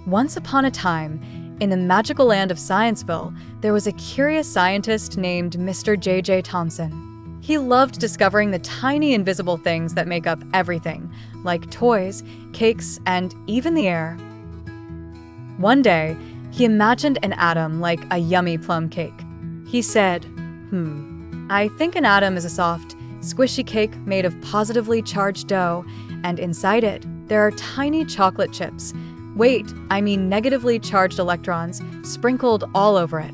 Once upon a time, in the magical land of Scienceville, there was a curious scientist named Mr. J.J. Thompson. He loved discovering the tiny invisible things that make up everything, like toys, cakes, and even the air. One day, he imagined an atom like a yummy plum cake. He said, I think an atom is a soft, squishy cake made of positively charged dough, and inside it, there are tiny chocolate chips. Wait, I mean negatively charged electrons sprinkled all over it.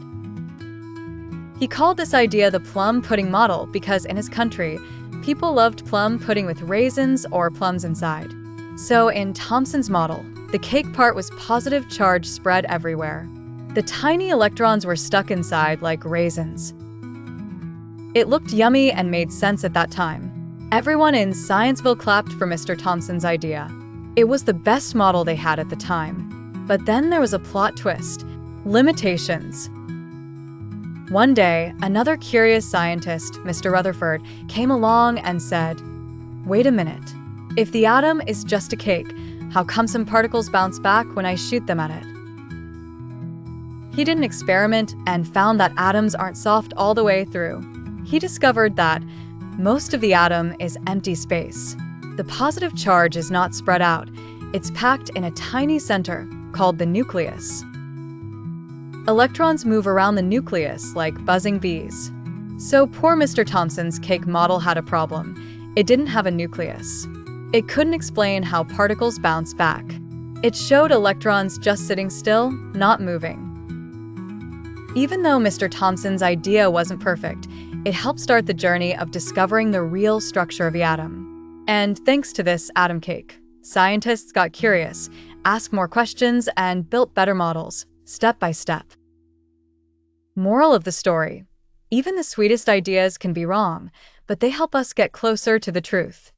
He called this idea the plum pudding model because in his country, people loved plum pudding with raisins or plums inside. So in Thomson's model, the cake part was positive charge spread everywhere. The tiny electrons were stuck inside like raisins. It looked yummy and made sense at that time. Everyone in Scienceville clapped for Mr. Thompson's idea. It was the best model they had at the time. But then there was a plot twist. Limitations. One day, another curious scientist, Mr. Rutherford, came along and said, "Wait a minute. If the atom is just a cake, how come some particles bounce back when I shoot them at it?" He did an experiment and found that atoms aren't soft all the way through. He discovered that most of the atom is empty space. The positive charge is not spread out. It's packed in a tiny center called the nucleus. Electrons move around the nucleus like buzzing bees. So poor Mr. Thompson's cake model had a problem. It didn't have a nucleus. It couldn't explain how particles bounce back. It showed electrons just sitting still, not moving. Even though Mr. Thompson's idea wasn't perfect, it helped start the journey of discovering the real structure of the atom. And thanks to this atom cake, scientists got curious, asked more questions, and built better models, step by step. Moral of the story: even the sweetest ideas can be wrong, but they help us get closer to the truth.